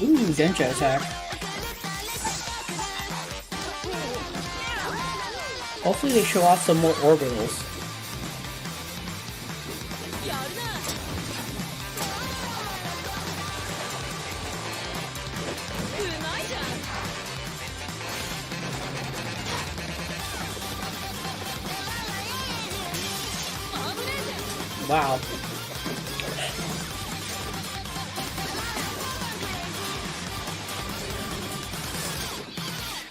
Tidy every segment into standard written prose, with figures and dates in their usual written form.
Ooh, Densha attack. Hopefully they show off some more orbitals. Wow.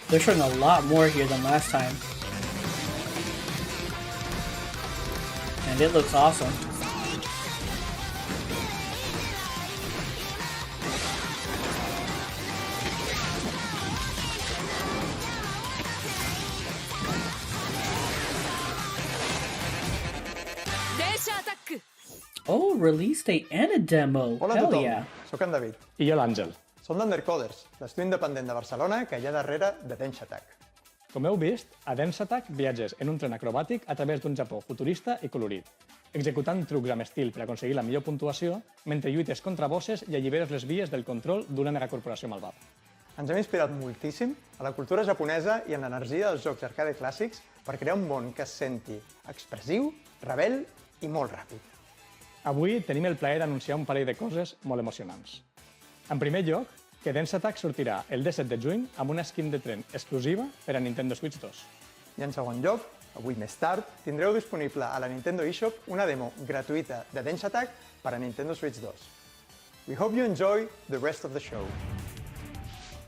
They're showing a lot more here than last time. And it looks awesome. Oh, release date and a demo. Hola a Hell tothom, yeah. soc en David. I jo l'Àngel. Som d'Undercoders, l'estudi independent de Barcelona que hi ha darrere de Densha Attack. Com heu vist, a Dance Attack viatges en un tren acrobàtic a través d'un Japó futurista i colorit, executant trucs amb estil per aconseguir la millor puntuació mentre lluites contra bosses i alliberes les vies del control d'una megacorporació malvada. Ens hem inspirat moltíssim a la cultura japonesa i en l'energia dels jocs arcade clàssics per crear un món que es senti expressiu, rebel i molt ràpid. Avui tenim el plaer d'anunciar un parell de coses molt emocionants. En primer lloc, que Dance Attack sortirà el 17 de juny amb una skin de tren exclusiva per a Nintendo Switch 2. I en segon lloc, avui més tard, tindreu disponible a la Nintendo eShop una demo gratuïta de Densha Attack per a Nintendo Switch 2. We hope you enjoy the rest of the show.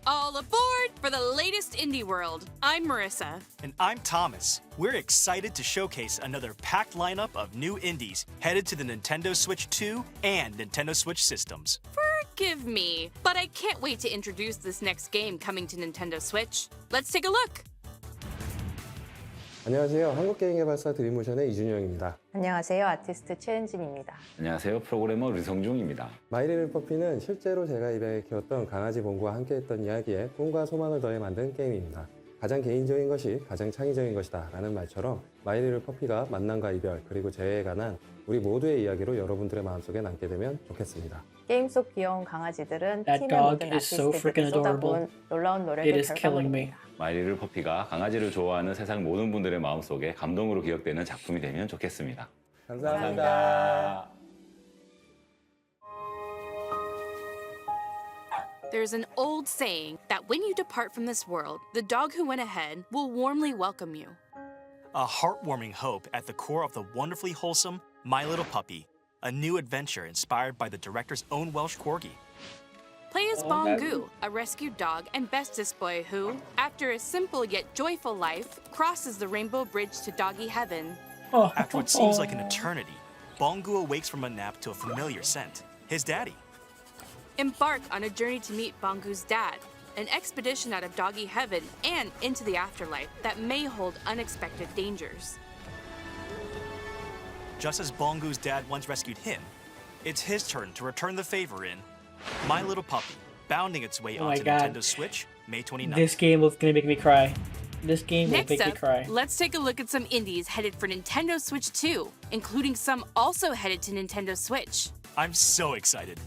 All aboard for the latest indie world. I'm Marissa. And I'm Thomas. We're excited to showcase another packed lineup of new indies headed to the Nintendo Switch 2 and Nintendo Switch systems. Forgive me, but I can't wait to introduce this next game coming to Nintendo Switch. Let's take a look. 안녕하세요. 한국게임개발사 드림모션의 이준영입니다. 안녕하세요. 아티스트 최은진입니다. 안녕하세요. 프로그래머 류성중입니다. 마이리를 퍼피는 실제로 제가 입양해 키웠던 강아지 봉구와 함께했던 이야기에 꿈과 소망을 더해 만든 게임입니다. 가장 개인적인 것이 가장 창의적인 것이다 라는 말처럼 마이리를 퍼피가 만남과 이별 그리고 재회에 관한 우리 모두의 이야기로 여러분들의 마음속에 남게 되면 좋겠습니다. 게임 속 귀여운 강아지들은 That 팀의 dog 모든 is so freaking 아티스트에게 adorable. 쏟아부은 놀라운 It 노력의 is killing me. 결과물입니다. 마이리를 퍼피가 강아지를 좋아하는 세상 모든 분들의 마음속에 감동으로 기억되는 작품이 되면 좋겠습니다. 감사합니다. There's an old saying that when you depart from this world, the dog who went ahead will warmly welcome you. A heartwarming hope at the core of the wonderfully wholesome My Little Puppy, a new adventure inspired by the director's own Welsh corgi. Play as Oh, Bongu, a rescued dog and bestest boy who, after a simple yet joyful life, crosses the rainbow bridge to doggy heaven. Oh, After what seems like an eternity, Bongu awakes from a nap to a familiar scent, his daddy. Embark on a journey to meet Bongu's dad, an expedition out of doggy heaven and into the afterlife that may hold unexpected dangers. Just as Bongu's dad once rescued him, it's his turn to return the favor in My Little Puppy, bounding its way Oh my onto God. Nintendo Switch May 29th. this game is gonna make me cry. This game will Next make me up, cry. let's take a look at some indies headed for Nintendo Switch 2, including some also headed to Nintendo Switch. I'm so excited.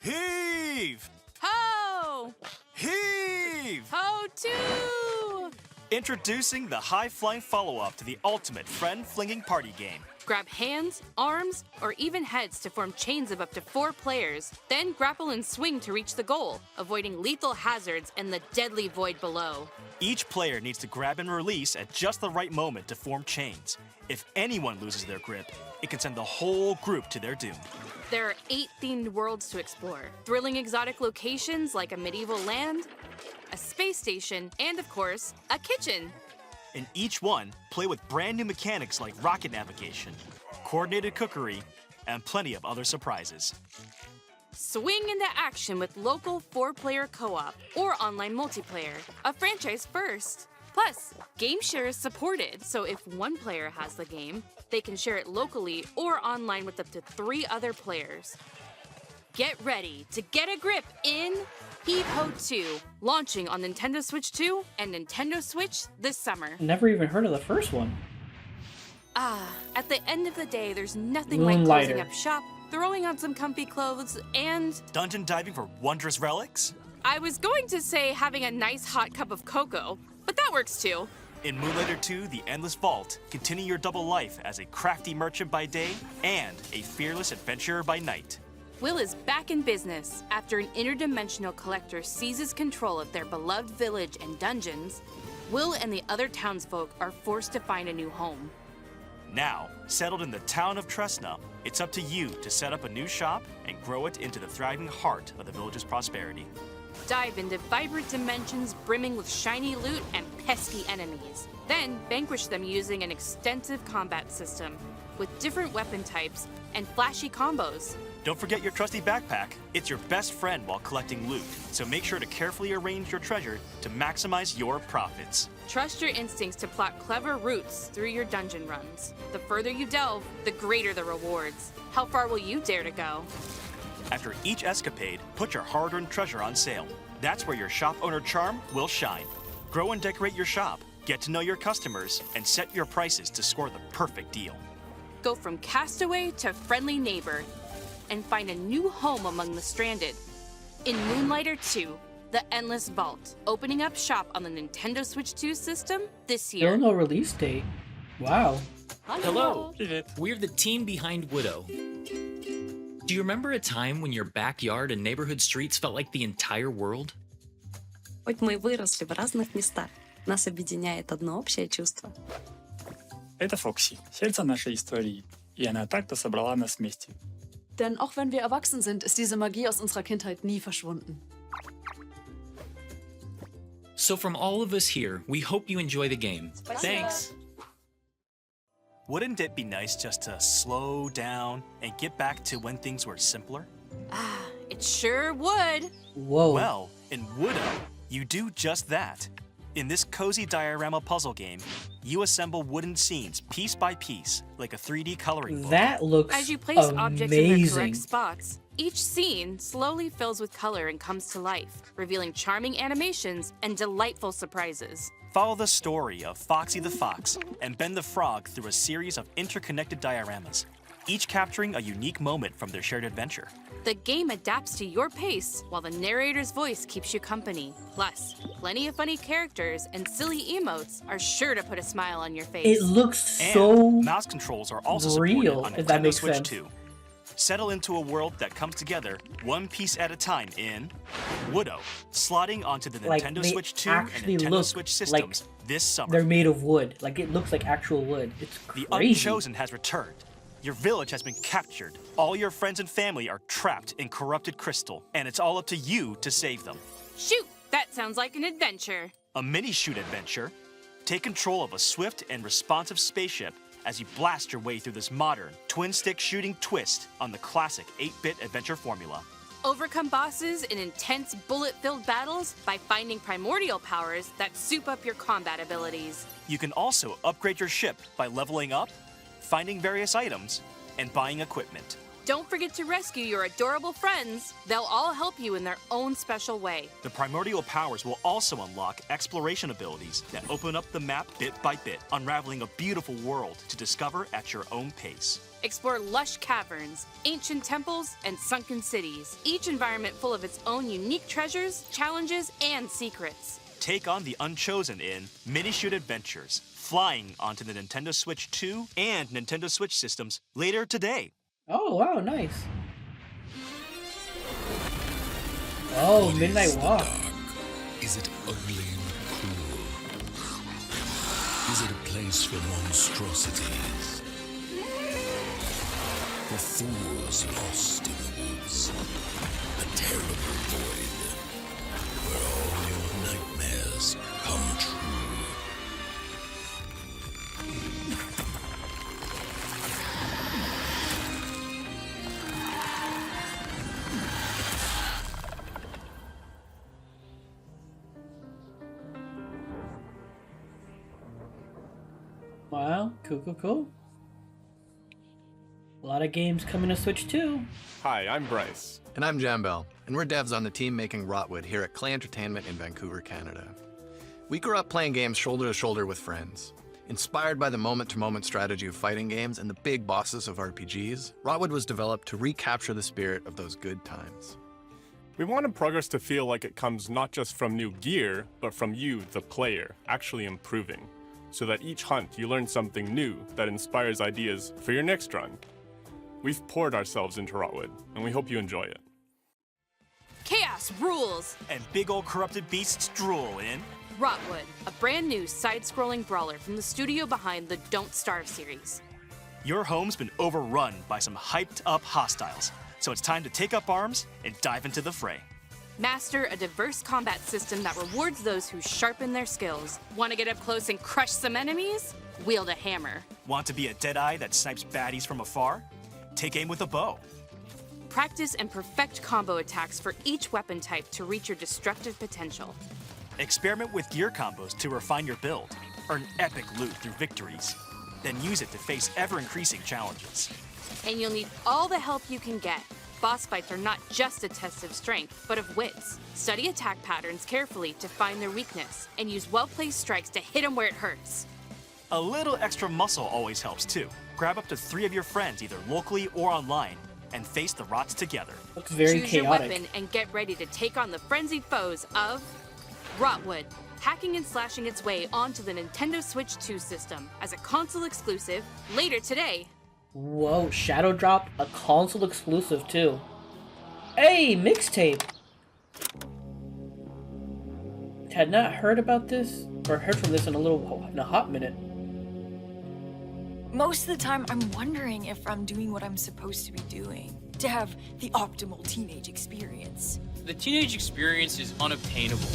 Heave! Ho! Heave! Ho too! Introducing the high-flying follow-up to the ultimate friend-flinging party game. Grab hands, arms, or even heads to form chains of up to 4 players, then grapple and swing to reach the goal, avoiding lethal hazards and the deadly void below. Each player needs to grab and release at just the right moment to form chains. If anyone loses their grip, it can send the whole group to their doom. There are 8 themed worlds to explore, thrilling exotic locations like a medieval land, a space station, and of course, a kitchen. In each one, play with brand new mechanics like rocket navigation, coordinated cookery, and plenty of other surprises. Swing into action with local 4-player co-op or online multiplayer, a franchise first. Plus, game share is supported, so if one player has the game, they can share it locally or online with up to 3 other players. Get ready to get a grip in Heave Ho 2, launching on Nintendo Switch 2 and Nintendo Switch this summer. Never even heard of the first one. At the end of the day, there's nothing like closing Moonlighter. up shop, throwing on some comfy clothes, and Dungeon diving for wondrous relics? I was going to say having a nice hot cup of cocoa, but that works too. In Moonlighter 2, The Endless Vault, continue your double life as a crafty merchant by day and a fearless adventurer by night. Will is back in business after an interdimensional collector seizes control of their beloved village and dungeons. Will and the other townsfolk are forced to find a new home. Now, settled in the town of Tresna, it's up to you to set up a new shop and grow it into the thriving heart of the village's prosperity. Dive into vibrant dimensions brimming with shiny loot and pesky enemies. Then vanquish them using an extensive combat system with different weapon types and flashy combos. Don't forget your trusty backpack. It's your best friend while collecting loot, so make sure to carefully arrange your treasure to maximize your profits. Trust your instincts to plot clever routes through your dungeon runs. The further you delve, the greater the rewards. How far will you dare to go? After each escapade, put your hard-earned treasure on sale. That's where your shop owner charm will shine. Grow and decorate your shop, get to know your customers, and set your prices to score the perfect deal. Go from castaway to friendly neighbor and find a new home among the stranded. In Moonlighter 2, The Endless Vault, opening up shop on the Nintendo Switch 2 system this year. Still no release date. Wow. Hello. We're the team behind Widow. Do you remember a time when your backyard and neighborhood streets felt like the entire world? Хоть мы выросли в разных местах, нас объединяет одно общее чувство. Это Фокси, сердце нашей истории, и она так-то собрала нас вместе. Denn auch wenn wir erwachsen sind, ist diese Magie aus unserer Kindheit nie verschwunden. So from all of us here, we hope you enjoy the game. Thanks. Wouldn't it be nice just to slow down and get back to when things were simpler? It sure would. Whoa. Well, in Widow, you do just that. In this cozy diorama puzzle game, you assemble wooden scenes piece by piece, like a 3D coloring book. That looks As you place objects in their amazing. correct spots, each scene slowly fills with color and comes to life, revealing charming animations and delightful surprises. Follow the story of Foxy the Fox and Ben the Frog through a series of interconnected dioramas, each capturing a unique moment from their shared adventure. The game adapts to your pace, while the narrator's voice keeps you company. Plus, plenty of funny characters and silly emotes are sure to put a smile on your face. It looks And so mouse controls are also real, supported on if that Nintendo makes Switch sense. 2. Settle into a world that comes together one piece at a time in Widow, slotting onto the Like, Nintendo they Switch 2 and actually Nintendo look Switch like systems this summer. they're made of wood. Like, it looks like actual wood. It's The crazy. Unchosen has returned. Your village has been captured. All your friends and family are trapped in corrupted crystal, and it's all up to you to save them. Shoot, that sounds like an adventure. A mini-shoot adventure. Take control of a swift and responsive spaceship as you blast your way through this modern, twin-stick shooting twist on the classic 8-bit adventure formula. Overcome bosses in intense bullet-filled battles by finding primordial powers that soup up your combat abilities. You can also upgrade your ship by leveling up, finding various items, and buying equipment. Don't forget to rescue your adorable friends. They'll all help you in their own special way. The primordial powers will also unlock exploration abilities that open up the map bit by bit, unraveling a beautiful world to discover at your own pace. Explore lush caverns, ancient temples, and sunken cities, each environment full of its own unique treasures, challenges, and secrets. Take on the Unchosen in Mini-Shoot Adventures, flying onto the Nintendo Switch 2 and Nintendo Switch systems later today. Oh, wow, nice. Oh, Midnight Walk. Is it ugly and cruel? Is it a place for monstrosities? For fools lost in the woods? A terrible void where all your nightmares come true. Wow, cool. A lot of games coming to Switch 2. Hi, I'm Bryce. And I'm Jambel, and we're devs on the team making Rotwood here at Clay Entertainment in Vancouver, Canada. We grew up playing games shoulder to shoulder with friends. Inspired by the moment-to-moment strategy of fighting games and the big bosses of RPGs, Rotwood was developed to recapture the spirit of those good times. We wanted progress to feel like it comes not just from new gear, but from you, the player, actually improving, so that each hunt you learn something new that inspires ideas for your next run. We've poured ourselves into Rotwood, and we hope you enjoy it. Chaos rules! And big old corrupted beasts drool in Rotwood, a brand new side-scrolling brawler from the studio behind the Don't Starve series. Your home's been overrun by some hyped-up hostiles, so it's time to take up arms and dive into the fray. Master a diverse combat system that rewards those who sharpen their skills. Want to get up close and crush some enemies? Wield a hammer. Want to be a Deadeye that snipes baddies from afar? Take aim with a bow. Practice and perfect combo attacks for each weapon type to reach your destructive potential. Experiment with gear combos to refine your build. Earn epic loot through victories. Then use it to face ever-increasing challenges. And you'll need all the help you can get. Boss fights are not just a test of strength, but of wits. Study attack patterns carefully to find their weakness, and use well-placed strikes to hit them where it hurts. A little extra muscle always helps too. Grab up to 3 of your friends either locally or online, and face the rots together. Looks very Choose chaotic. your weapon and get ready to take on the frenzied foes of Rotwood, hacking and slashing its way onto the Nintendo Switch 2 system as a console exclusive later today. Whoa, Shadow Drop, a console exclusive too. Hey, mixtape! Had not heard about this, or heard from this in a hot minute. Most of the time, I'm wondering if I'm doing what I'm supposed to be doing to have the optimal teenage experience. The teenage experience is unobtainable.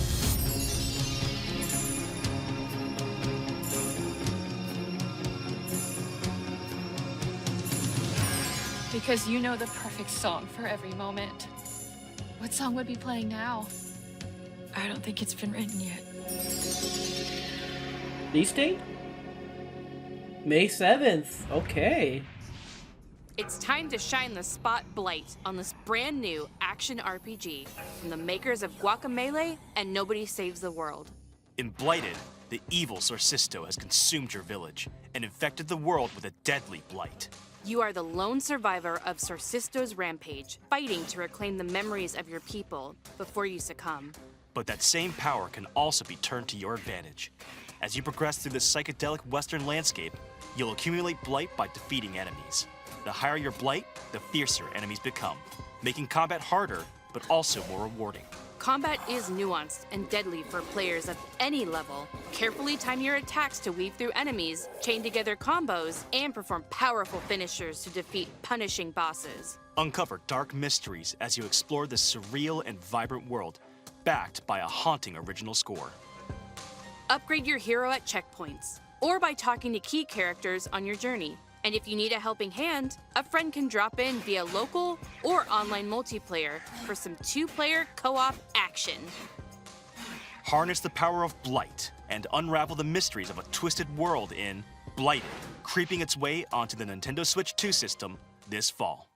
Because you know the perfect song for every moment. What song would be playing now? I don't think it's been written yet. Release date? May 7th. Okay. It's time to shine the spotlight on this brand new action RPG from the makers of Guacamelee and Nobody Saves the World. In Blighted, the evil Sorcisto has consumed your village and infected the world with a deadly blight. You are the lone survivor of Sorcisto's rampage, fighting to reclaim the memories of your people before you succumb. But that same power can also be turned to your advantage. As you progress through this psychedelic western landscape, you'll accumulate blight by defeating enemies. The higher your blight, the fiercer enemies become, making combat harder, but also more rewarding. Combat is nuanced and deadly for players of any level. Carefully time your attacks to weave through enemies, chain together combos, and perform powerful finishers to defeat punishing bosses. Uncover dark mysteries as you explore this surreal and vibrant world, backed by a haunting original score. Upgrade your hero at checkpoints, or by talking to key characters on your journey. And if you need a helping hand, a friend can drop in via local or online multiplayer for some 2-player co-op action. Harness the power of Blight and unravel the mysteries of a twisted world in Blighted, creeping its way onto the Nintendo Switch 2 system this fall.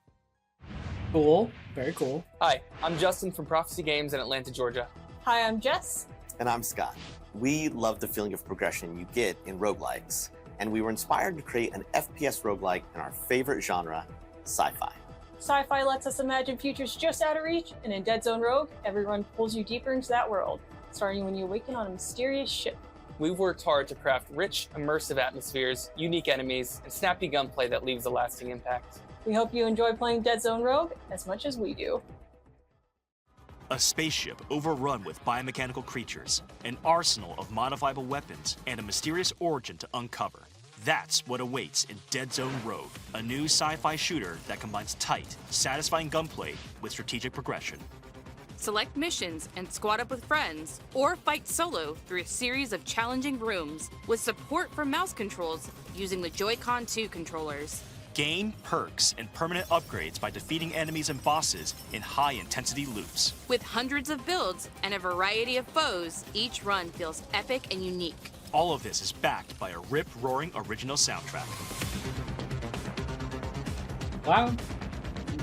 Cool. Very cool. Hi, I'm Justin from Prophecy Games in Atlanta, Georgia. Hi, I'm Jess. And I'm Scott. We love the feeling of progression you get in roguelikes, and we were inspired to create an FPS roguelike in our favorite genre, sci-fi. Sci-fi lets us imagine futures just out of reach, and in Dead Zone Rogue, everyone pulls you deeper into that world, starting when you awaken on a mysterious ship. We've worked hard to craft rich, immersive atmospheres, unique enemies, and snappy gunplay that leaves a lasting impact. We hope you enjoy playing Dead Zone Rogue as much as we do. A spaceship overrun with biomechanical creatures, an arsenal of modifiable weapons, and a mysterious origin to uncover. That's what awaits in Dead Zone Rogue, a new sci-fi shooter that combines tight, satisfying gunplay with strategic progression. Select missions and squad up with friends, or fight solo through a series of challenging rooms with support for mouse controls using the Joy-Con 2 controllers. Gain perks and permanent upgrades by defeating enemies and bosses in high-intensity loops. With hundreds of builds and a variety of foes, each run feels epic and unique. All of this is backed by a rip-roaring original soundtrack. Wow.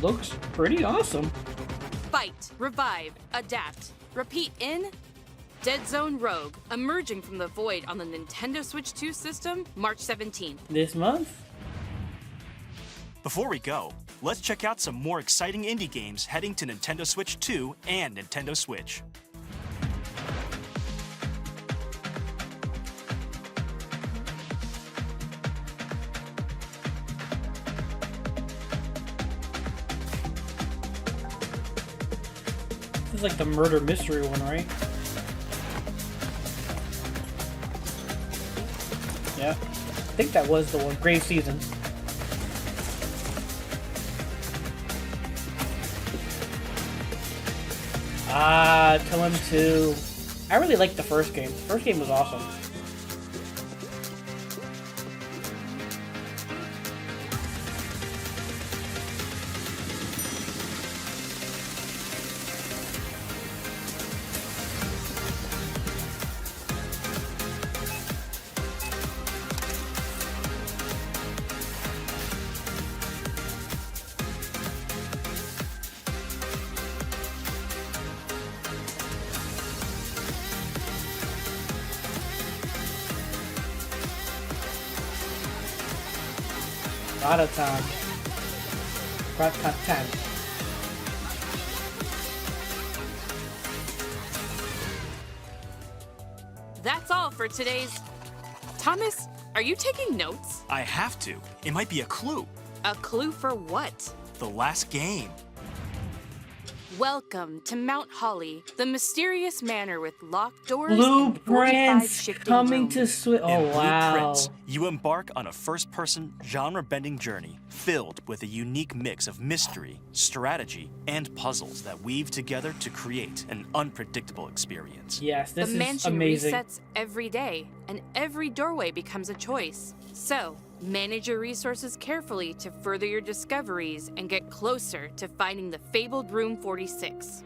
Looks pretty awesome. Fight, revive, adapt, repeat in Dead Zone Rogue, emerging from the void on the Nintendo Switch 2 system, March 17th. This month? Before we go, let's check out some more exciting indie games heading to Nintendo Switch 2 and Nintendo Switch. This is like the murder mystery one, right? Yeah. I think that was the one. Grave Seasons. Tell him to... I really liked the first game. The first game was awesome. Ratatan. Ratatan. That's all for today's... Thomas, are you taking notes? I have to. It might be a clue. A clue for what? The last game. Welcome to Mount Holly, the mysterious manor with locked doors and 45 Blueprints shifting coming rooms. to Switch. Oh, In wow. Blueprints, you embark on a first-person, genre-bending journey filled with a unique mix of mystery, strategy, and puzzles that weave together to create an unpredictable experience. Yes, this the is mansion amazing. resets every day, and every doorway becomes a choice. So, manage your resources carefully to further your discoveries and get closer to finding the fabled Room 46.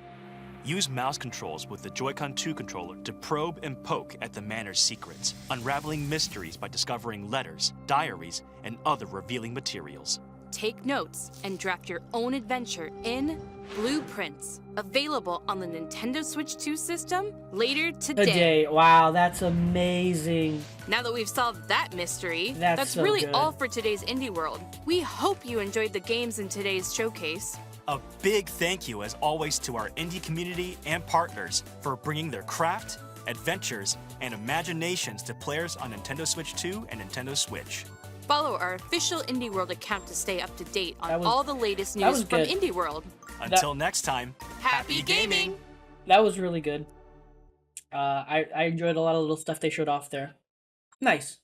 Use mouse controls with the Joy-Con 2 controller to probe and poke at the manor's secrets, unraveling mysteries by discovering letters, diaries, and other revealing materials. Take notes and draft your own adventure in Blueprints, available on the Nintendo Switch 2 system later today. Today. Wow, that's amazing. Now that we've solved that mystery, That's so really good. all for today's Indie World. We hope you enjoyed the games in today's showcase. A big thank you, as always, to our indie community and partners for bringing their craft, adventures, and imaginations to players on Nintendo Switch 2 and Nintendo Switch. Follow our official Indie World account to stay up to date on That was- all the latest that news was from good. Indie World. Until next time, Happy gaming! That was really good. I enjoyed a lot of little stuff they showed off there. Nice.